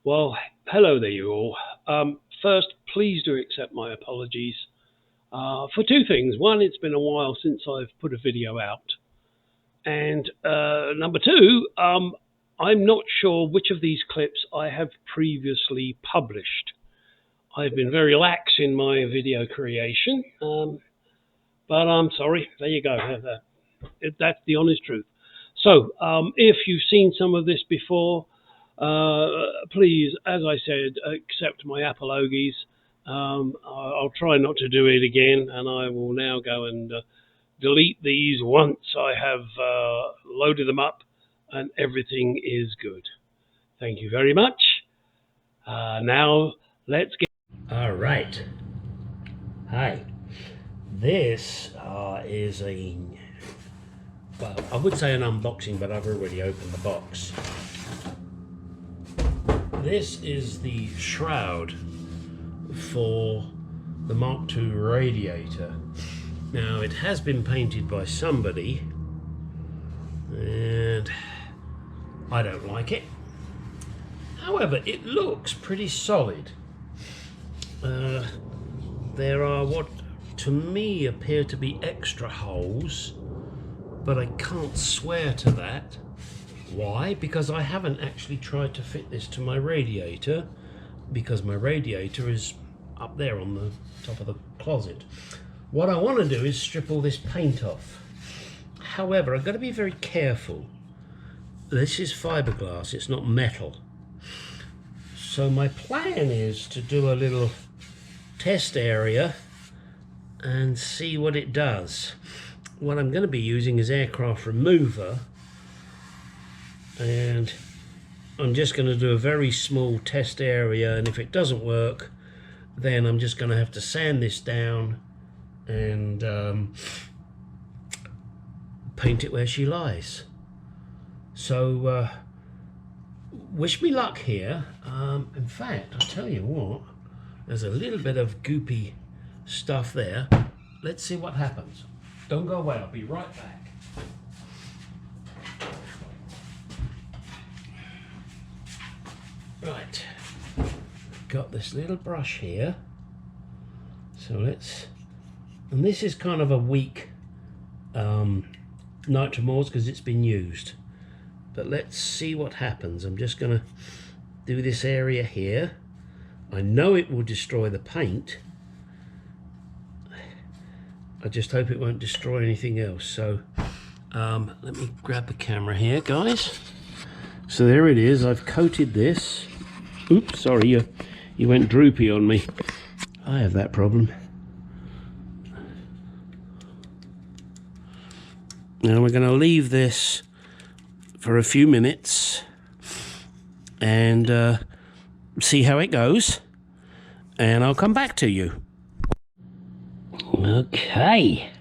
Well, hello there, you all. First, please do accept my apologies for two things. One, it's been a while since I've put a video out. And number two, I'm not sure which of these clips I have previously published. I've been very lax in my video creation, but I'm sorry. There you go. That's the honest truth. So, if you've seen some of this before, please, as I said, accept my apologies. I'll try not to do it again, and I will now go and delete these once I have loaded them up and everything is good. Thank you very much. Now, let's get... All right. Hi. This is well, I would say an unboxing, but I've already opened the box. This is the shroud for the Mark II radiator. Now, it has been painted by somebody, and I don't like it. However, it looks pretty solid. There are what to me appear to be extra holes, but I can't swear to that. Why? Because I haven't actually tried to fit this to my radiator, because my radiator is up there on the top of the closet. What I want to do is strip all this paint off. However, I've got to be very careful. This is fiberglass, it's not metal. So my plan is to do a little test area and see what it does. What I'm going to be using is aircraft remover, and I'm just going to do a very small test area, and if it doesn't work, then I'm just going to have to sand this down and paint it where she lies. So wish me luck here. In fact, I'll tell you what, there's a little bit of goopy stuff there. Let's see what happens. Don't go away, I'll be right back. Right, got this little brush here. So let's, and this is kind of a weak nitromorse because it's been used. But let's see what happens. I'm just going to do this area here. I know it will destroy the paint. I just hope it won't destroy anything else. So let me grab the camera here, guys. So there it is. I've coated this. Oops, sorry, you went droopy on me. I have that problem. Now we're going to leave this for a few minutes and see how it goes, and I'll come back to you. Okay,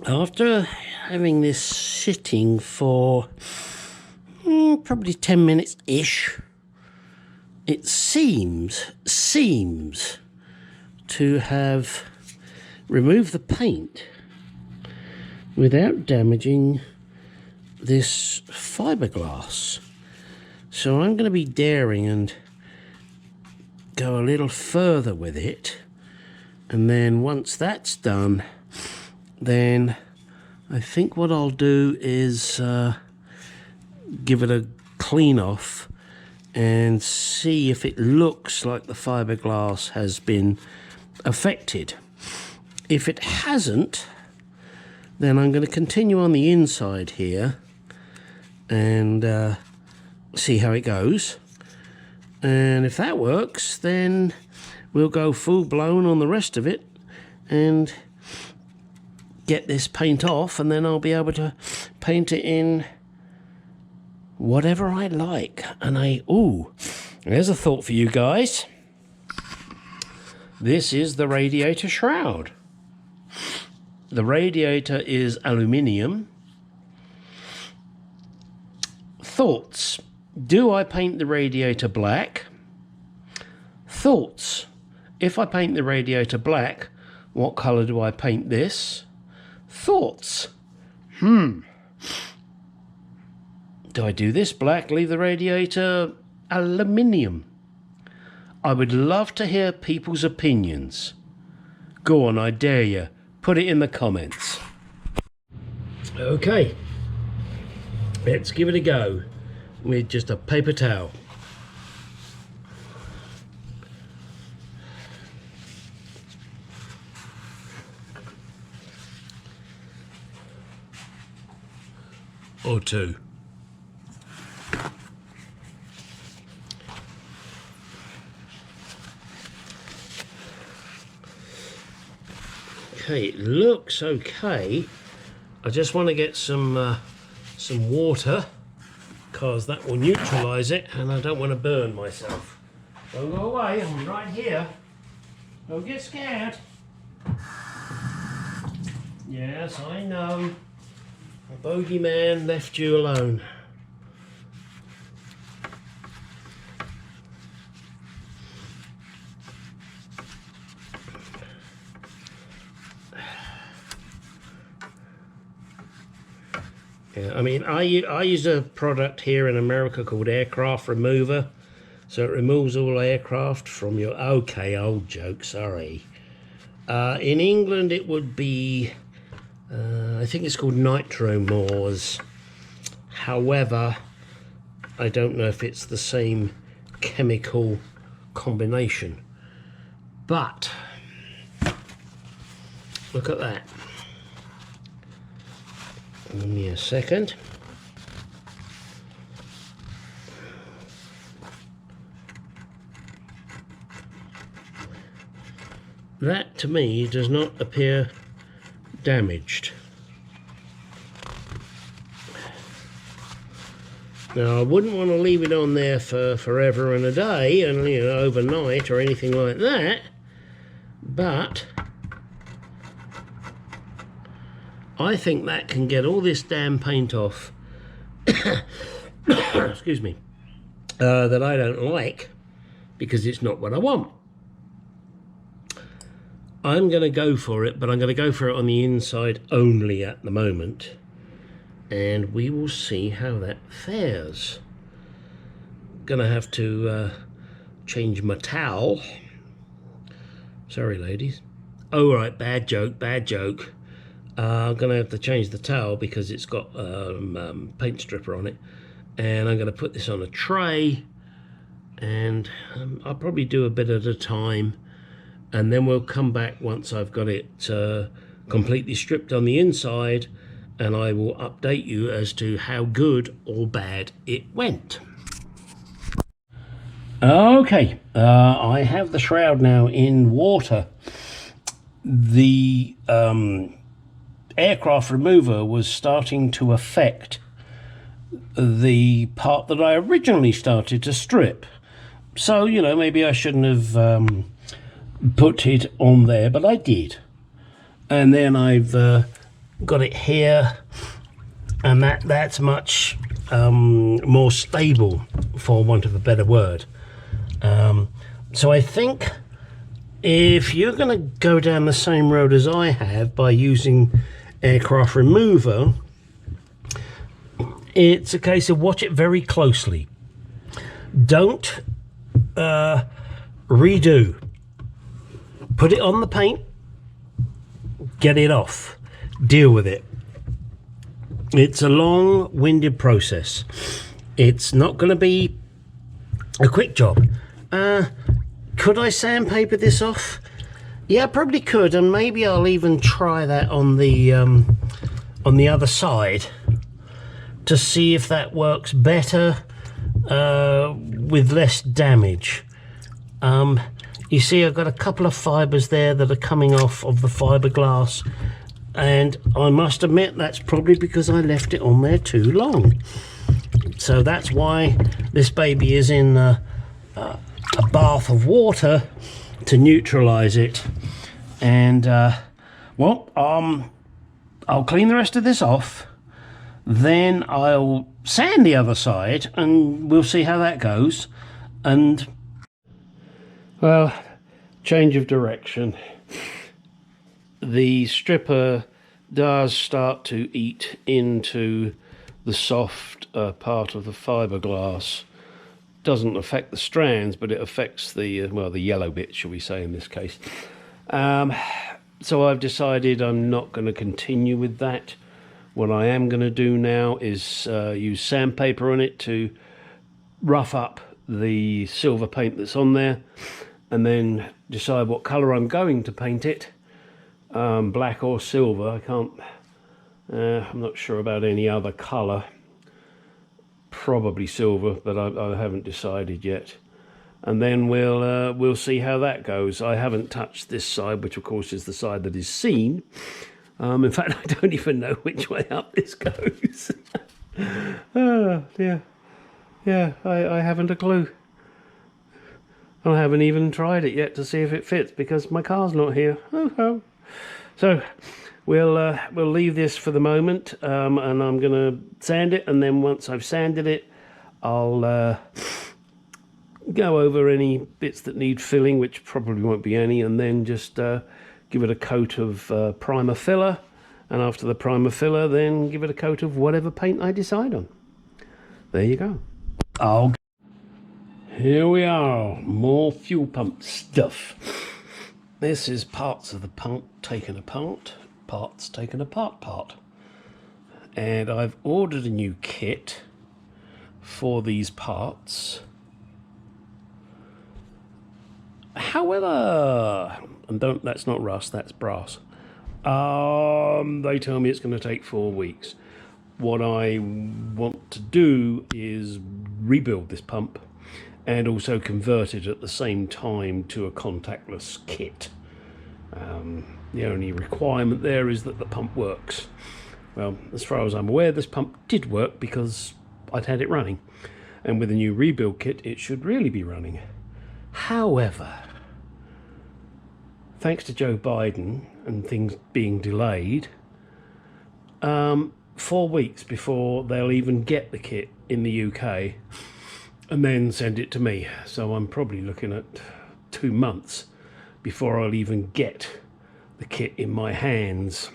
after having this sitting for probably 10 minutes ish, it seems to have removed the paint without damaging this fiberglass. So I'm going to be daring and go a little further with it, and then once that's done, then I think what I'll do is give it a clean off and see if it looks like the fiberglass has been affected. If it hasn't, then I'm going to continue on the inside here and see how it goes. And if that works, then we'll go full blown on the rest of it and get this paint off, and then I'll be able to paint it in whatever I like. And there's a thought for you guys. This is the Radiator Shroud. The radiator is aluminium. Thoughts. Do I paint the radiator black? Thoughts. If I paint the radiator black, what colour do I paint this? Thoughts. Do I do this black, leave the radiator aluminium? I would love to hear people's opinions. Go on, I dare you. Put it in the comments. Okay, let's give it a go with just a paper towel. Or two. Okay, it looks okay. I just want to get some water, because that will neutralize it, and I don't want to burn myself. Don't go away, I'm right here. Don't get scared. Yes, I know. A bogeyman left you alone. Yeah, I mean, I use a product here in America called Aircraft Remover. So it removes all aircraft from your... Okay, old joke, sorry. In England it would be... I think it's called Nitromors. However, I don't know if it's the same chemical combination. But, look at that. Give me a second. That to me does not appear damaged. Now I wouldn't want to leave it on there for forever and a day and, you know, overnight or anything like that, but I think that can get all this damn paint off excuse me, that I don't like, because it's not what I want. I'm going to go for it, but I'm going to go for it on the inside only at the moment, and we will see how that fares. Gonna have to change my towel. Sorry ladies. Oh right, bad joke, bad joke. I'm gonna have to change the towel because it's got paint stripper on it, and I'm gonna put this on a tray, and I'll probably do a bit at a time, and then we'll come back once I've got it completely stripped on the inside, and I will update you as to how good or bad it went. Okay, I have the shroud now in water. The aircraft remover was starting to affect the part that I originally started to strip. So, you know, maybe I shouldn't have put it on there, but I did. And then I've got it here, and that's much more stable, for want of a better word. So I think if you're going to go down the same road as I have by using aircraft remover, it's a case of watch it very closely. Don't redo. Put it on the paint, get it off, deal with it. It's a long-winded process. It's not going to be a quick job. Could I sandpaper this off? Yeah, I probably could, and maybe I'll even try that on the other side to see if that works better with less damage. You see, I've got a couple of fibers there that are coming off of the fiberglass, and I must admit that's probably because I left it on there too long. So that's why this baby is in a bath of water to neutralize it. And well, I'll clean the rest of this off, then I'll sand the other side, and we'll see how that goes. And well, change of direction. The stripper does start to eat into the soft part of the fiberglass doesn't affect the strands, but it affects the well, the yellow bit, shall we say, in this case. So I've decided I'm not going to continue with that. What I am going to do now is use sandpaper on it to rough up the silver paint that's on there, and then decide what colour I'm going to paint it, black or silver. I can't, I'm not sure about any other colour, probably silver, but I haven't decided yet. And then we'll see how that goes. I haven't touched this side, which of course is the side that is seen. In fact, I don't even know which way up this goes. Oh, yeah, I haven't a clue. I haven't even tried it yet to see if it fits because my car's not here. Oh. So we'll leave this for the moment, and I'm gonna sand it, and then once I've sanded it, I'll go over any bits that need filling, which probably won't be any, and then just give it a coat of primer filler, and after the primer filler, then give it a coat of whatever paint I decide on. There you go. Oh, here we are, more fuel pump stuff. This is parts of the pump taken apart, parts taken apart. And I've ordered a new kit for these parts. However, and that's not rust, that's brass. They tell me it's going to take 4 weeks. What I want to do is rebuild this pump and also convert it at the same time to a contactless kit. The only requirement there is that the pump works. Well, as far as I'm aware, this pump did work because I'd had it running. And with a new rebuild kit, it should really be running. However, thanks to Joe Biden and things being delayed, 4 weeks before they'll even get the kit in the UK and then send it to me. So I'm probably looking at 2 months before I'll even get the kit in my hands.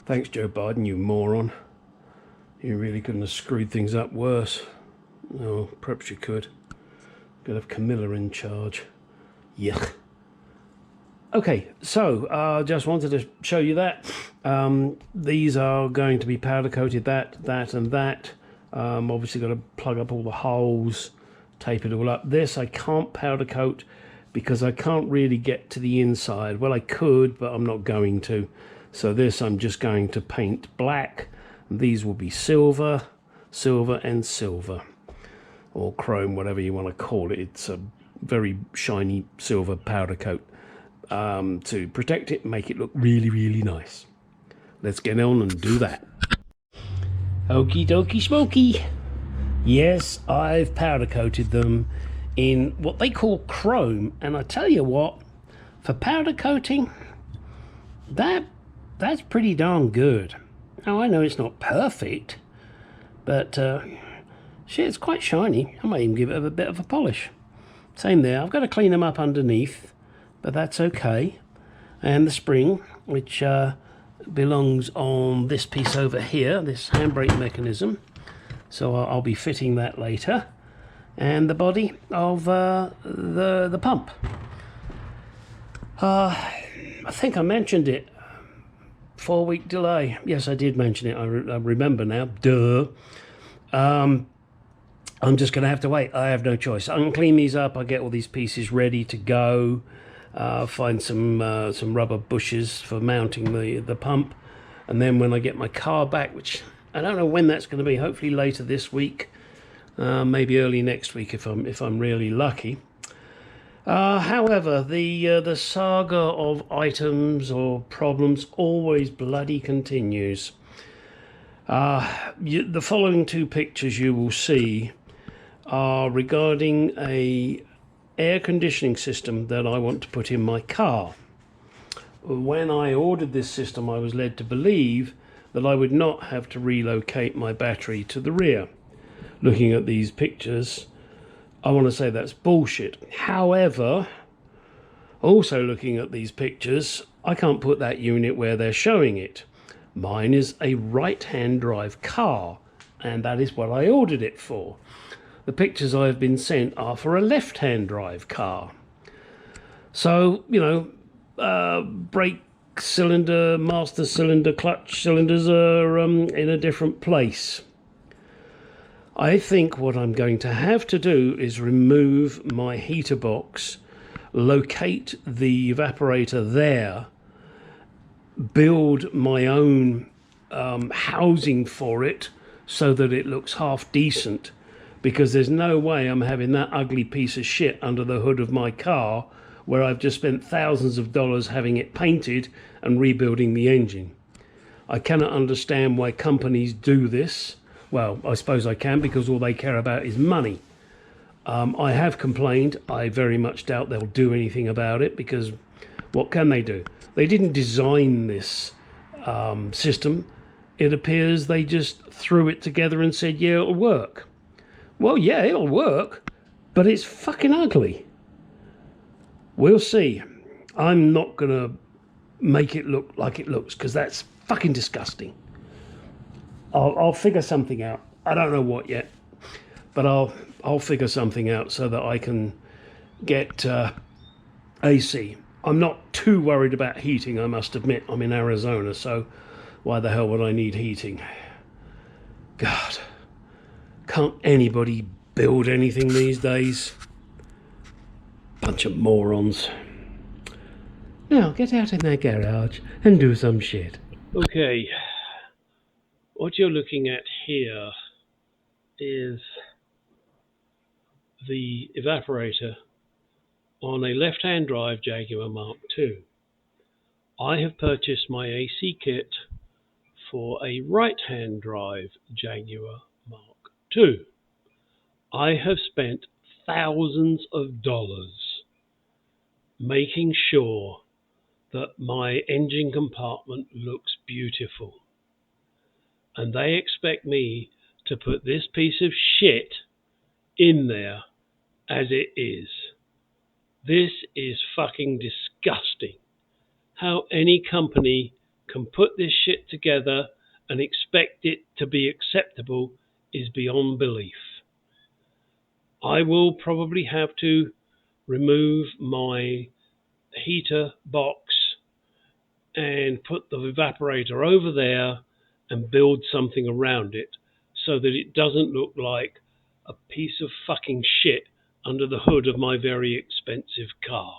Thanks, Joe Biden, you moron. You really couldn't have screwed things up worse. Oh, perhaps you could. Could have Camilla in charge. Yuck. Okay, so just wanted to show you that. These are going to be powder coated, that and that. Obviously got to plug up all the holes, tape it all up. This I can't powder coat because I can't really get to the inside. Well, I could, but I'm not going to. So this I'm just going to paint black. These will be silver, and silver. Or chrome, whatever you want to call it. It's a very shiny silver powder coat to protect it and make it look really, really nice. Let's get on and do that. Okie dokie smoky. Yes, I've powder coated them in what they call chrome, and I tell you what, for powder coating, that's pretty darn good. Now I know it's not perfect, but shit, it's quite shiny. I might even give it a bit of a polish. Same there. I've got to clean them up underneath, but that's okay. And the spring, which belongs on this piece over here, this handbrake mechanism. So I'll be fitting that later. And the body of the pump. I think I mentioned it. 4-week delay. Yes, I did mention it. I remember now. Duh. I'm just going to have to wait. I have no choice. I can clean these up. I get all these pieces ready to go. Find some rubber bushes for mounting the pump. And then when I get my car back, which I don't know when that's going to be, hopefully later this week, maybe early next week if I'm really lucky. However, the saga of items or problems always bloody continues. The following 2 pictures you will see are regarding a air conditioning system that I want to put in my car. When I ordered this system, I was led to believe that I would not have to relocate my battery to the rear. Looking at these pictures, I want to say that's bullshit. However, also looking at these pictures, I can't put that unit where they're showing it. Mine is a right-hand drive car, and that is what I ordered it for. the pictures I've been sent are for a left-hand drive car. So, you know, brake cylinder, master cylinder, clutch cylinders are in a different place. I think what I'm going to have to do is remove my heater box, locate the evaporator there, build my own housing for it so that it looks half decent, because there's no way I'm having that ugly piece of shit under the hood of my car where I've just spent thousands of dollars having it painted and rebuilding the engine. I cannot understand why companies do this. Well, I suppose I can, because all they care about is money. I have complained. I very much doubt they'll do anything about it, because what can they do? They didn't design this system. It appears they just threw it together and said, yeah, it'll work. Well, yeah, it'll work, but it's fucking ugly. We'll see. I'm not going to make it look like it looks, because that's fucking disgusting. I'll figure something out. I don't know what yet, but I'll figure something out so that I can get AC. I'm not too worried about heating, I must admit. I'm in Arizona, so why the hell would I need heating? God, can't anybody build anything these days? Bunch of morons. Now, get out in that garage and do some shit. Okay. What you're looking at here is the evaporator on a left-hand drive Jaguar Mark II. I have purchased my AC kit for a right-hand drive Jaguar Mark II. I have spent thousands of dollars making sure that my engine compartment looks beautiful. And they expect me to put this piece of shit in there as it is. This is fucking disgusting. How any company can put this shit together and expect it to be acceptable is beyond belief. I will probably have to remove my heater box and put the evaporator over there and build something around it so that it doesn't look like a piece of fucking shit under the hood of my very expensive car.